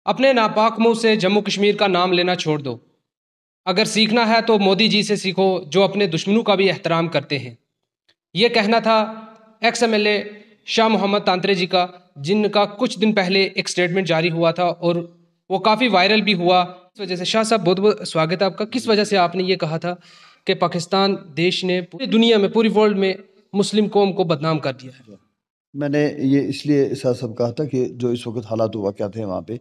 اپنے ناپاک منہ سے جموں کشمیر کا نام لینا چھوڑ دو۔ اگر سیکھنا ہے تو مودی جی سے سیکھو جو اپنے دشمنوں کا بھی احترام کرتے ہیں۔ یہ کہنا تھا ایکس ایم ایل اے شاہ محمد تانترے جی کا، جن کا کچھ دن پہلے ایک سٹیٹمنٹ جاری ہوا تھا اور وہ کافی وائرل بھی ہوا۔ اس وجہ سے شاہ صاحب بہت بہت سواگت ہے آپ کا۔ کس وجہ سے آپ نے یہ کہا تھا کہ پاکستان دیش نے پوری دنیا میں، پوری ورلڈ میں مسلم قوم کو بدنام کر دیا ہے؟ میں نے یہ اس لیے اسا صاحب کہا تھا کہ جو اس وقت حالات و واقعات ہیں وہاں پہ،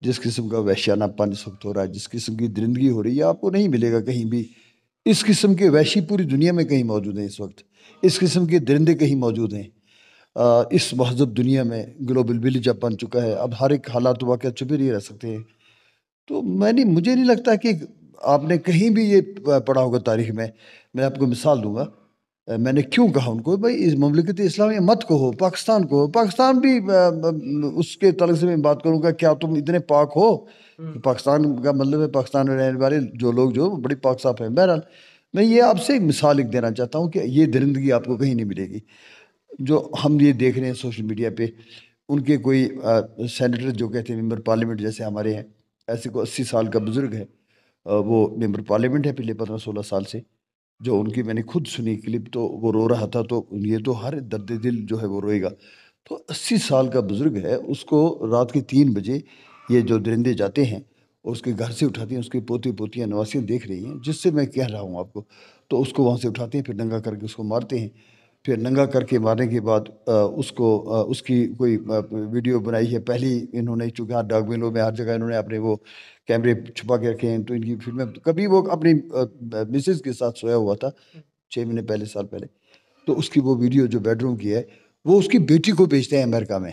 جس قسم کا وحشیانہ پن اس وقت ہو رہا ہے، جس قسم کی درندگی ہو رہی ہے، آپ کو نہیں ملے گا کہیں بھی۔ اس قسم کے وحشی پوری دنیا میں کہیں موجود ہیں اس وقت، اس قسم کے درندے کہیں موجود ہیں اس مہذب دنیا میں۔ گلوبل ولیج اب بن چکا ہے، اب ہر ایک حالات و واقعات چھپے نہیں رہ سکتے ہیں۔ تو مجھے نہیں لگتا کہ آپ نے کہیں بھی یہ پڑھا ہوگا تاریخ میں۔ میں آپ کو مثال دوں گا، میں نے کیوں کہا ان کو بھائی اس مملکت اسلامیہ مت کہو، پاکستان کو، پاکستان بھی اس کے تعلق سے میں بات کروں گا، کیا تم اتنے پاک ہو؟ پاکستان کا مطلب ہے پاکستان میں رہنے والے جو لوگ جو بڑی پاک صاف ہیں۔ بہرحال میں یہ آپ سے ایک مثال ایک دینا چاہتا ہوں کہ یہ درندگی آپ کو کہیں نہیں ملے گی جو ہم یہ دیکھ رہے ہیں سوشل میڈیا پہ۔ ان کے کوئی سینیٹر جو کہتے ہیں ممبر پارلیمنٹ جیسے ہمارے ہیں، ایسے کو 80 سال کا بزرگ ہے، وہ ممبر پارلیمنٹ ہے پچھلے 15-16 سال سے، جو ان کی میں نے خود سنی کلپ، تو وہ رو رہا تھا، تو یہ تو ہر درد دل جو ہے وہ روئے گا۔ تو 80 سال کا بزرگ ہے، اس کو رات کے 3 بجے یہ جو درندے جاتے ہیں اور اس کے گھر سے اٹھاتے ہیں، اس کے پوتی پوتیاں نواسیاں دیکھ رہی ہیں، جس سے میں کہہ رہا ہوں آپ کو، تو اس کو وہاں سے اٹھاتے ہیں، پھر ننگا کر کے اس کو مارتے ہیں۔ پھر ننگا کر کے مارنے کے بعد اس کی کوئی ویڈیو بنائی ہے پہلی انہوں نے، چونکہ ہر ڈاک میلوں میں ہر جگہ انہوں نے اپنے وہ کیمرے چھپا کے رکھے ہیں، تو ان کی فلمیں کبھی وہ اپنی مسز کے ساتھ سویا ہوا تھا 6 مہینے پہلے، سال پہلے، تو اس کی وہ ویڈیو جو بیڈ روم کی ہے وہ اس کی بیٹی کو بھیجتے ہیں امریکہ میں۔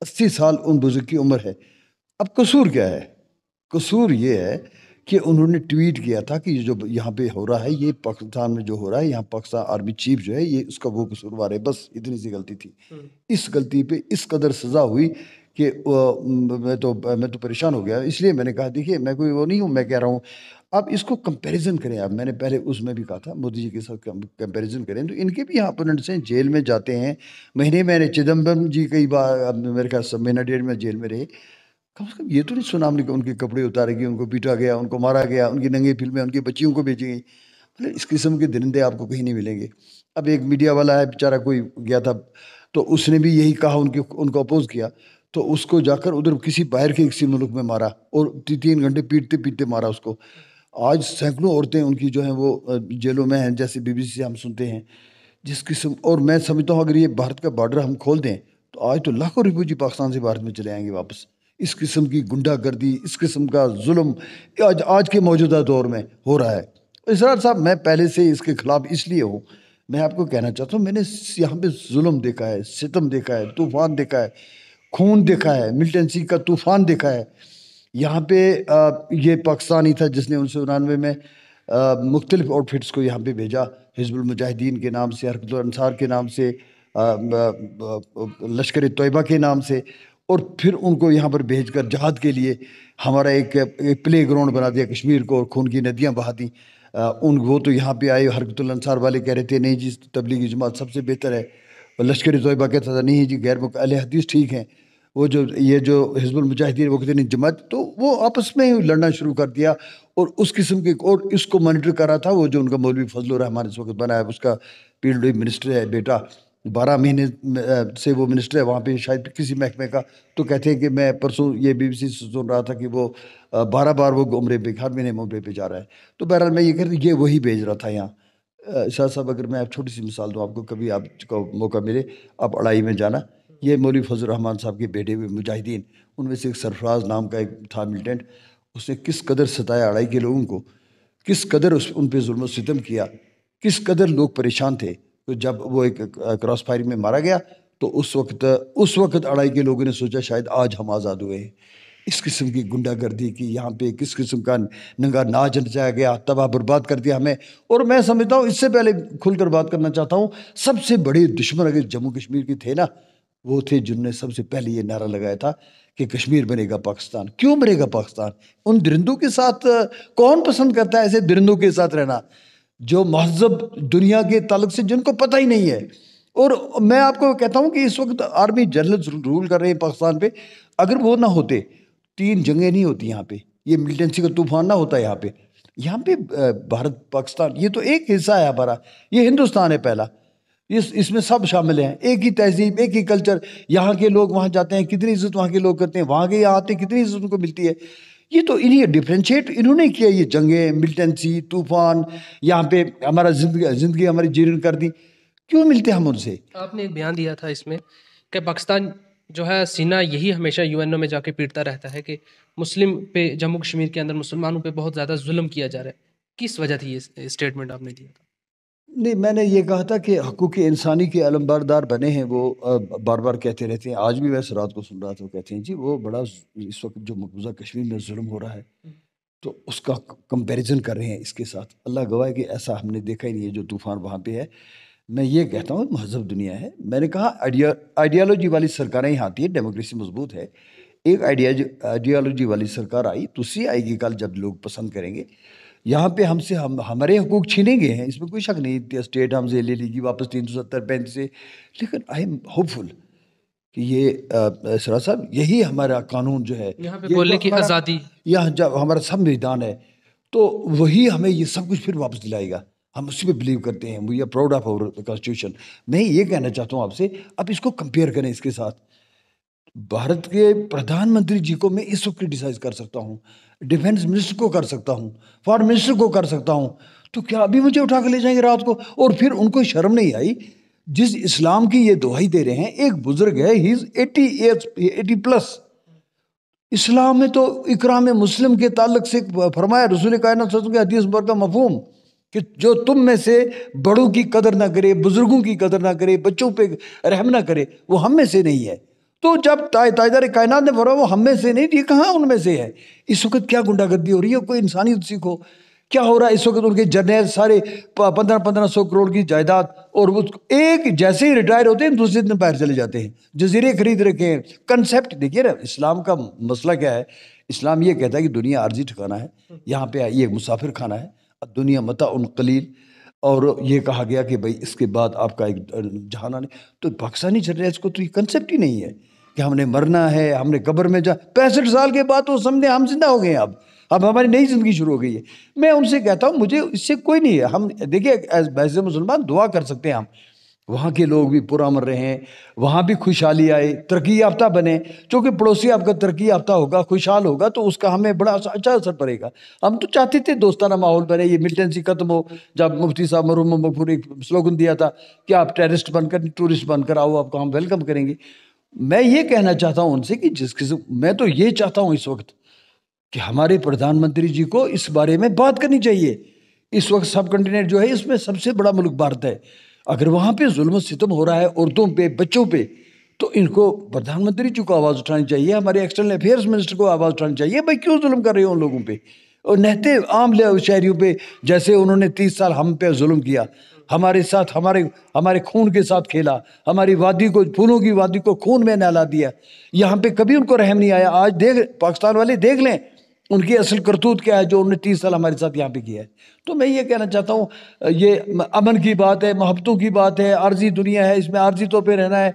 80 سال ان بزرگ کی عمر ہے۔ اب قصور کیا ہے؟ قصور یہ ہے کہ انہوں نے ٹویٹ کیا تھا کہ یہ جو یہاں پہ ہو رہا ہے، یہ پاکستان میں جو ہو رہا ہے، یہاں پاکستان آرمی چیف جو ہے یہ اس کا وہ قصوروار ہے، بس اتنی سی غلطی تھی۔ اس غلطی پہ اس قدر سزا ہوئی کہ میں تو پریشان ہو گیا۔ اس لیے میں نے کہا دیکھیے میں کوئی وہ نہیں ہوں، میں کہہ رہا ہوں آپ اس کو کمپیریزن کریں۔ آپ میں نے پہلے اس میں بھی کہا تھا مودی جی کے ساتھ کمپیریزن کریں، تو ان کے بھی یہاں اپوننٹس ہیں، جیل میں جاتے ہیں مہینے میں۔ چدمبرم جی کئی بار میرے خیال سے مہینہ ڈیڑھ میں جیل میں رہے۔ کم سے کم یہ تو نہیں سنا ہم نے کہ ان کے کپڑے اتارے گئے، ان کو پیٹا گیا، ان کو مارا گیا، ان کی ننگی فلمیں ان کی بچیوں کو بھیجی گئی۔ مطلب اس قسم کے درندے آپ کو کہیں نہیں ملیں گے۔ اب ایک میڈیا والا ہے بیچارہ، کوئی گیا تھا تو اس نے بھی یہی کہا، ان کو اپوز کیا، تو اس کو جا کر ادھر کسی باہر کے کسی ملک میں مارا اور 3 گھنٹے پیٹتے پیٹتے مارا اس کو۔ آج سینکڑوں عورتیں ان کی جو ہیں وہ جیلوں میں ہیں، جیسے BBC سے ہم سنتے ہیں جس قسم۔ اور میں سمجھتا ہوں اگر یہ بھارت کا بارڈر ہم کھول دیں تو آج تو لاکھوں ریفیوجی پاکستان سے بھارت میں چلے آئیں گے واپس۔ اس قسم کی گنڈا گردی، اس قسم کا ظلم آج کے موجودہ دور میں ہو رہا ہے۔ اسرار صاحب میں پہلے سے اس کے خلاف اس لیے ہوں، میں آپ کو کہنا چاہتا ہوں میں نے یہاں پہ ظلم دیکھا ہے، ستم دیکھا ہے، طوفان دیکھا ہے، خون دیکھا ہے، ملیٹنسی کا طوفان دیکھا ہے۔ یہاں پہ یہ پاکستانی تھا جس نے 1999 میں مختلف آؤٹ فٹس کو یہاں پہ بھیجا، حزب المجاہدین کے نام سے، حرکت الانصار کے نام سے، لشکر طیبہ کے نام سے، اور پھر ان کو یہاں پر بھیج کر جہاد کے لیے ہمارا ایک پلے گراؤنڈ بنا دیا کشمیر کو، اور خون کی ندیاں بہا دیں۔ وہ تو یہاں پہ آئے، حرکت الانصار والے کہہ رہے تھے نہیں جی تبلیغی جماعت سب سے بہتر ہے، اور لشکر طیبہ کہتا تھا نہیں جی غیر اہل حدیث ٹھیک ہیں، وہ یہ جو حزب المجاہدین وہ کہتے نہیں جماعت، تو وہ آپس میں لڑنا شروع کر دیا۔ اور اس قسم کے، اور اس کو مانیٹر کر رہا تھا وہ جو ان کا مولوی فضل الرحمان اس وقت بنا ہے، اس کا PWD منسٹر ہے بیٹا، 12 مہینے سے وہ منسٹر ہے وہاں پہ شاید کسی محکمے کا۔ تو کہتے ہیں کہ میں پرسوں یہ BBC سے سن رہا تھا کہ وہ 12 بار وہ عمرے پہ، ہر مہینے عمرے پہ جا رہا ہے۔ تو بہرحال میں یہ کہتا ہوں یہ وہی بھیج رہا تھا یہاں۔ شاہ صاحب اگر میں چھوٹی سی مثال دوں آپ کو، کبھی آپ کو موقع ملے آپ اڑائی میں جانا، یہ مولوی فضل الرحمان صاحب کے بیٹے ہوئے مجاہدین، ان میں سے ایک سرفراز نام کا ایک تھا ملیٹنٹ، اس نے کس قدر ستایا اڑائی کے لوگوں کو، کس قدر ان پہ ظلم و ستم کیا، کس قدر لوگ پریشان تھے۔ تو جب وہ ایک کراس فائرنگ میں مارا گیا تو اس وقت اڑائی کے لوگوں نے سوچا شاید آج ہم آزاد ہوئے ہیں۔ اس قسم کی گنڈا گردی کی یہاں پہ، کس قسم کا ننگا ناچ نچایا گیا، تباہ برباد کر دیا ہمیں۔ اور میں سمجھتا ہوں اس سے پہلے کھل کر بات کرنا چاہتا ہوں، سب سے بڑے دشمن اگر جموں کشمیر کے تھے نا، وہ تھے جنہوں نے سب سے پہلے یہ نعرہ لگایا تھا کہ کشمیر بنے گا پاکستان۔ کیوں بنے گا پاکستان؟ ان درندوں کے ساتھ کون پسند کرتا ہے ایسے درندوں کے ساتھ رہنا جو مہذب دنیا کے تعلق سے جن کو پتہ ہی نہیں ہے۔ اور میں آپ کو کہتا ہوں کہ اس وقت آرمی جنرل رول کر رہے ہیں پاکستان پہ، اگر وہ نہ ہوتے 3 جنگیں نہیں ہوتی یہاں پہ، یہ ملیٹنسی کا طوفان نہ ہوتا یہاں پہ بھارت پاکستان یہ تو ایک حصہ ہے ہمارا، یہ ہندوستان ہے پہلا، اس میں سب شامل ہیں، ایک ہی تہذیب، ایک ہی کلچر، یہاں کے لوگ وہاں جاتے ہیں کتنی عزت وہاں کے لوگ کرتے ہیں، وہاں کے یہاں آتے ہیں کتنی عزت ان کو ملتی ہے. یہ تو انہیں ڈفرینشیٹ انہوں نے کیا، یہ جنگیں، ملیٹنسی، طوفان، یہاں پہ ہمارا زندگی ہماری جیرن کر دی، کیوں ملتے ہم ان سے؟ آپ نے ایک بیان دیا تھا اس میں کہ پاکستان جو ہے سینہ یہی ہمیشہ UN میں جا کے پیٹتا رہتا ہے کہ مسلم پہ، جموں کشمیر کے اندر مسلمانوں پہ بہت زیادہ ظلم کیا جا رہا ہے. کس وجہ تھی یہ اسٹیٹمنٹ آپ نے دیا تھا؟ نہیں، میں نے یہ کہا تھا کہ حقوق انسانی کے علمبردار بنے ہیں وہ، بار بار کہتے رہتے ہیں. آج بھی میں رات کو سن رہا تھا، وہ کہتے ہیں جی وہ بڑا اس وقت جو مقبوضہ کشمیر میں ظلم ہو رہا ہے تو اس کا کمپیریزن کر رہے ہیں اس کے ساتھ. اللہ گواہ ہے کہ ایسا ہم نے دیکھا ہی نہیں ہے جو طوفان وہاں پہ ہے. میں یہ کہتا ہوں مہذب دنیا ہے. میں نے کہا آئیڈیالوجی والی سرکاریں یہاں آتی ہے، ڈیموکریسی مضبوط ہے. ایک آئیڈیالوجی والی سرکار آئی، دوسری آئے گی کل جب لوگ پسند کریں گے. یہاں پہ ہم سے ہمارے حقوق چھینے گئے ہیں، اس میں کوئی شک نہیں. اسٹیٹ ہم سے لے لی گی واپس 370-35 سے، لیکن آئی ایم ہوپ فل کہ یہ سرا صاحب یہی ہمارا قانون جو ہے، یہاں پہ بولنے کی آزادی، یہاں جب ہمارا سمویدھان ہے تو وہی ہمیں یہ سب کچھ پھر واپس دلائے گا. ہم اسی پہ بلیو کرتے ہیں. We are proud of our constitution. میں یہ کہنا چاہتا ہوں آپ سے، اب اس کو کمپیئر کریں اس کے ساتھ. بھارت کے پردھان منتری جی کو میں اس وقت کرٹیسائز کر سکتا ہوں، ڈیفینس منسٹر کو کر سکتا ہوں، فارن منسٹر کو کر سکتا ہوں، تو کیا ابھی مجھے اٹھا کے لے جائیں گے رات کو؟ اور پھر ان کو شرم نہیں آئی جس اسلام کی یہ دہائی دے رہے ہیں. ایک بزرگ ہے، ہی از 80 پلس. اسلام میں تو اکرام مسلم کے تعلق سے فرمایا، رسول کائنات صلی اللہ علیہ وسلم کے حدیث مبارکہ کا مفہوم کہ جو تم میں سے بڑوں کی قدر نہ کرے، بزرگوں کی قدر نہ کرے، بچوں پہ رحم نہ کرے، وہ ہم میں سے نہیں ہے. تو جب تاجدار کائنات نے فرمایا وہ ہم میں سے نہیں، یہ کہاں ان میں سے ہے؟ اس وقت کیا گنڈا گردی ہو رہی ہے؟ کوئی انسانیت سیکھو. کیا ہو رہا ہے اس وقت؟ ان کے جرنیل سارے 1500 کروڑ کی جائیداد، اور وہ ایک جیسے ہی ریٹائر ہوتے ہیں دوسرے دن باہر چلے جاتے ہیں، جزیرے خرید رکھے ہیں. کنسیپٹ دیکھیے نا، اسلام کا مسئلہ کیا ہے. اسلام یہ کہتا ہے کہ دنیا عارضی ٹھکانا ہے، یہاں پہ یہ مسافر خانہ ہے، دنیا متاع قلیل. اور یہ کہا گیا کہ بھائی اس کے بعد آپ کا ایک جہان آنے. تو پاکستانی جرنیلس کو تو یہ کنسیپٹ ہی نہیں ہے کہ ہم نے مرنا ہے، ہم نے قبر میں 65 سال کے بعد تو سمجھے ہم زندہ ہو گئے ہیں، اب ہماری نئی زندگی شروع ہو گئی ہے. میں ان سے کہتا ہوں مجھے اس سے کوئی نہیں ہے. ہم دیکھیے ایز مسلمان دعا کر سکتے ہیں، ہم وہاں کے لوگ بھی پرامن رہیں، وہاں بھی خوشحالی آئے، ترقی یافتہ بنے. چونکہ پڑوسی آپ کا ترقی یافتہ ہوگا، خوشحال ہوگا تو اس کا ہمیں بڑا اچھا اثر پڑے گا. ہم تو چاہتے تھے دوستانہ ماحول بنے، یہ ملیٹنسی ختم ہو. جب مفتی صاحب مرحوم مغفور ایک سلوگن دیا تھا کہ آپ ٹیررسٹ بن کر، ٹورسٹ بن کر آؤ، آپ کو ہم ویلکم کریں گے. میں یہ کہنا چاہتا ہوں ان سے کہ جس قسم، میں تو یہ چاہتا ہوں اس وقت کہ ہمارے پردھان منتری جی کو اس بارے میں بات کرنی چاہیے. اس وقت سب کنٹیننٹ جو ہے اس میں سب سے بڑا ملک بھارت ہے. اگر وہاں پہ ظلم و ستم ہو رہا ہے عورتوں پہ، بچوں پہ، تو ان کو پردھان منتری جی کو آواز اٹھانی چاہیے، ہمارے ایکسٹرنل افیئرز منسٹر کو آواز اٹھانی چاہیے. بھائی کیوں ظلم کر رہے ہو ان لوگوں پہ؟ اور نہتے عام شہریوں پہ، جیسے انہوں نے 30 سال ہم پہ ظلم کیا، ہمارے ساتھ، ہمارے خون کے ساتھ کھیلا، ہماری وادی کو، پھولوں کی وادی کو خون میں نہلا دیا. یہاں پہ کبھی ان کو رحم نہیں آیا. آج پاکستان والے دیکھ لیں ان کی اصل کرتوت کیا ہے جو انہوں نے 30 سال ہمارے ساتھ یہاں پہ کیا ہے. تو میں یہ کہنا چاہتا ہوں، یہ امن کی بات ہے، محبتوں کی بات ہے، عارضی دنیا ہے، اس میں عارضی طور پہ رہنا ہے.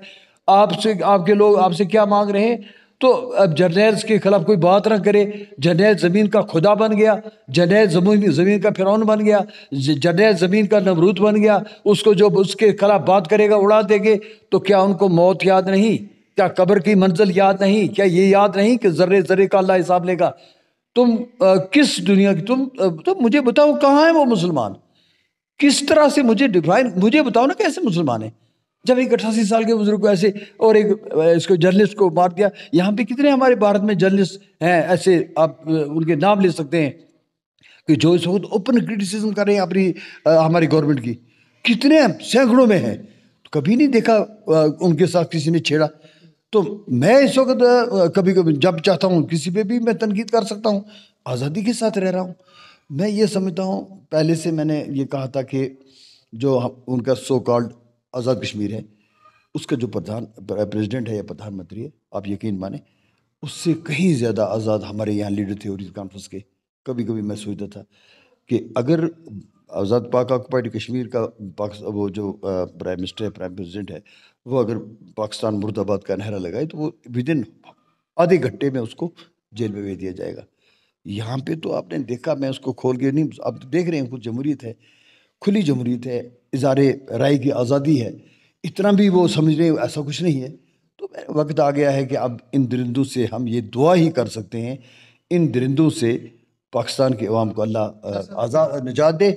آپ سے، آپ کے لوگ آپ سے کیا مانگ رہے ہیں؟ تو اب جرنیلز کے خلاف کوئی بات نہ کرے. جرنیل زمین کا خدا بن گیا، جرنیل زمین کا فرعون بن گیا، جرنیل زمین کا نمرود بن گیا. اس کو جو اس کے خلاف بات کرے گا اڑا دے گے. تو کیا ان کو موت یاد نہیں؟ کیا قبر کی منزل یاد نہیں؟ کیا یہ یاد نہیں کہ ذرے ذرے کا اللہ حساب لے گا؟ تم کس دنیا کی، تم مجھے بتاؤ کہاں ہے وہ مسلمان؟ کس طرح سے مجھے ڈیفائن، مجھے بتاؤ نا کیسے مسلمان ہیں جب ایک 88 سال کے بزرگ کو ایسے، اور ایک اس کو جرنلسٹ کو مار دیا. یہاں پہ کتنے ہمارے بھارت میں جرنلسٹ ہیں ایسے، آپ ان کے نام لے سکتے ہیں کہ جو اس وقت اوپن کرٹیسزم کر رہے ہیں اپنی ہماری گورنمنٹ کی. کتنے سینکڑوں میں ہیں. کبھی نہیں دیکھا ان کے ساتھ کسی نے چھیڑا. تو میں اس وقت کبھی کبھی جب چاہتا ہوں کسی پہ بھی میں تنقید کر سکتا ہوں، آزادی کے ساتھ رہ رہا ہوں. میں یہ سمجھتا ہوں، پہلے سے میں نے یہ کہا تھا کہ جو ان کا سو کالڈ آزاد کشمیر ہے، اس کا جو پریزیڈنٹ ہے یا پردھان منتری ہے، آپ یقین مانیں اس سے کہیں زیادہ آزاد ہمارے یہاں لیڈر تھے اور کانفرنس کے. کبھی کبھی میں سوچتا تھا کہ اگر آزاد پاک آکوپائڈ کشمیر کا وہ جو پرائم منسٹر ہے، پرائم پریزیڈنٹ ہے، وہ اگر پاکستان مرد آباد کا نعرہ لگائے تو وہ ودن آدھے گھنٹے میں اس کو جیل میں بھیج دیا جائے گا. یہاں پہ تو آپ نے دیکھا, میں اس کو کھول کے نہیں, آپ دیکھ رہے ہیں کچھ جمہوریت ہے, کھلی جمہوریت ہے, اظہار رائے کی آزادی ہے, اتنا بھی وہ سمجھ رہے ہیں ایسا کچھ نہیں ہے. تو وقت آ گیا ہے کہ اب ان درندوں سے ہم یہ دعا ہی کر سکتے ہیں, ان درندوں سے پاکستان کے عوام کو اللہ آزاد نجات دے.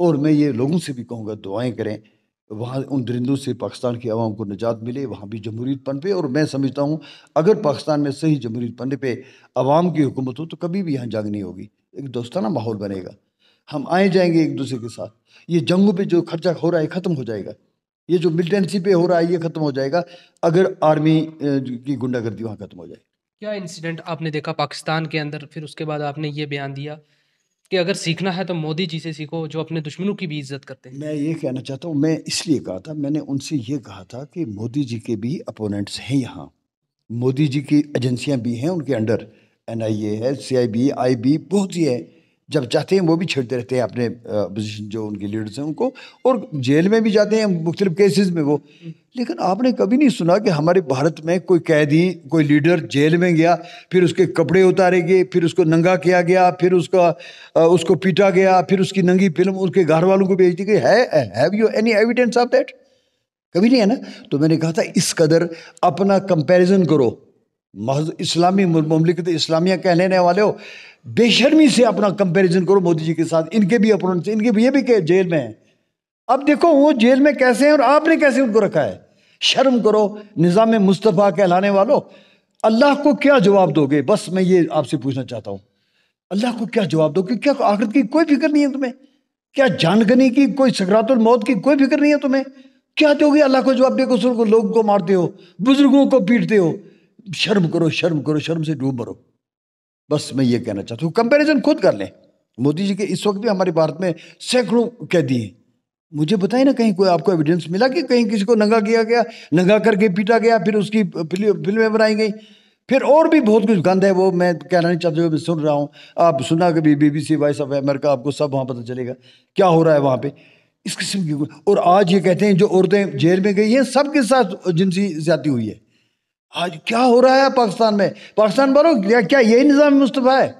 اور میں یہ لوگوں سے بھی کہوں گا دعائیں کریں, وہاں ان درندوں سے پاکستان کے عوام کو نجات ملے, وہاں بھی جمہوریت پن پہ. اور میں سمجھتا ہوں اگر پاکستان میں صحیح جمہوریت پننے پہ عوام کی حکومت ہو تو کبھی بھی یہاں جنگ نہیں ہوگی, ایک دوستانہ ماحول بنے گا, ہم آئے جائیں گے ایک دوسرے کے ساتھ. یہ جنگوں پہ جو خرچہ ہو رہا ہے ختم ہو جائے گا, یہ جو ملٹنسی پہ ہو رہا ہے یہ ختم ہو جائے گا اگر آرمی کی گنڈا گردی وہاں ختم ہو جائے. کیا انسیڈنٹ آپ نے دیکھا پاکستان کے اندر, پھر اس کے بعد آپ نے یہ بیان دیا کہ اگر سیکھنا ہے تو مودی جی سے سیکھو جو اپنے دشمنوں کی بھی عزت کرتے ہیں. میں یہ کہنا چاہتا ہوں, میں اس لیے کہا تھا, میں نے ان سے یہ کہا تھا کہ مودی جی کے بھی اپوننٹس ہیں یہاں, مودی جی کی ایجنسیاں بھی ہیں ان کے انڈر, NIA ہے, CIB, IB, بہت سی ہے. جب چاہتے ہیں وہ بھی چھیڑتے رہتے ہیں اپنے اپوزیشن جو ان کے لیڈرز ہیں ان کو, اور جیل میں بھی جاتے ہیں مختلف کیسز میں وہ. لیکن آپ نے کبھی نہیں سنا کہ ہمارے بھارت میں کوئی قیدی, کوئی لیڈر جیل میں گیا, پھر اس کے کپڑے اتارے گئے, پھر اس کو ننگا کیا گیا, پھر اس کو پیٹا گیا, پھر اس کی ننگی فلم اس کے گھر والوں کو بھیج دی گئی. Have you any evidence of that? کبھی نہیں ہے نا. تو میں نے کہا تھا اس قدر اپنا کمپیریزن کرو, محض اسلامی مملکت اسلامیہ کہہ لینے والے ہو, بے شرمی سے اپنا کمپیریزن کرو مودی جی کے ساتھ. ان کے بھی اپوننٹس, ان کے بھی یہ بھی کہ جیل میں ہیں. اب دیکھو وہ جیل میں کیسے ہیں اور آپ نے کیسے ان کو رکھا ہے. شرم کرو نظام مصطفیٰ کہلانے والو. اللہ کو کیا جواب دو گے, بس میں یہ آپ سے پوچھنا چاہتا ہوں, اللہ کو کیا جواب دو گے؟ کیا آخرت کی کوئی فکر نہیں ہے تمہیں؟ کیا جان گنی کی, کوئی سکرات الموت کی کوئی فکر نہیں ہے تمہیں؟ کیا دو گے اللہ کو جواب دے کو لوگوں کو مارتے ہو, بزرگوں کو پیٹتے ہو؟ شرم کرو, شرم کرو, شرم سے ڈوب مرو. بس میں یہ کہنا چاہتا ہوں, کمپیریزن خود کر لیں. مودی جی کے اس وقت بھی ہمارے بھارت میں سینکڑوں قیدی ہیں. مجھے بتائیں نا کہیں کوئی آپ کو ایویڈنس ملا کہ کہیں کسی کو ننگا کیا گیا, ننگا کر کے پیٹا گیا, پھر اس کی فلمیں بنائی گئی. پھر اور بھی بہت کچھ گند ہے, وہ میں کہنا نہیں چاہتا, میں سن رہا ہوں. آپ سنا کبھی BBC وائس آف امریکہ, آپ کو سب وہاں پتہ چلے گا کیا ہو رہا ہے وہاں پہ اس قسم کی. اور آج یہ کہتے ہیں جو عورتیں جیل میں گئی ہیں سب کے ساتھ جنسی زیادتی ہوئی ہے. آج کیا ہو رہا ہے پاکستان میں؟ پاکستان والوں کیا یہی نظام مصطفیٰ ہے؟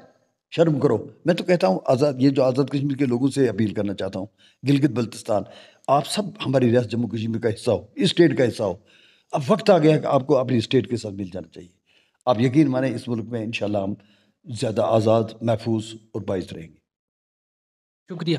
شرم کرو. میں تو کہتا ہوں آزاد, یہ جو آزاد کشمیر کے لوگوں سے اپیل کرنا چاہتا ہوں, گلگت بلتستان, آپ سب ہماری ریاست جموں کشمیر کا حصہ ہو, اس اسٹیٹ کا حصہ ہو. اب وقت آ گیا کہ آپ کو اپنی اسٹیٹ کے ساتھ مل جانا چاہیے. آپ یقین مانیں اس ملک میں انشاءاللہ ہم زیادہ آزاد, محفوظ اور باعث رہیں گے. شکریہ.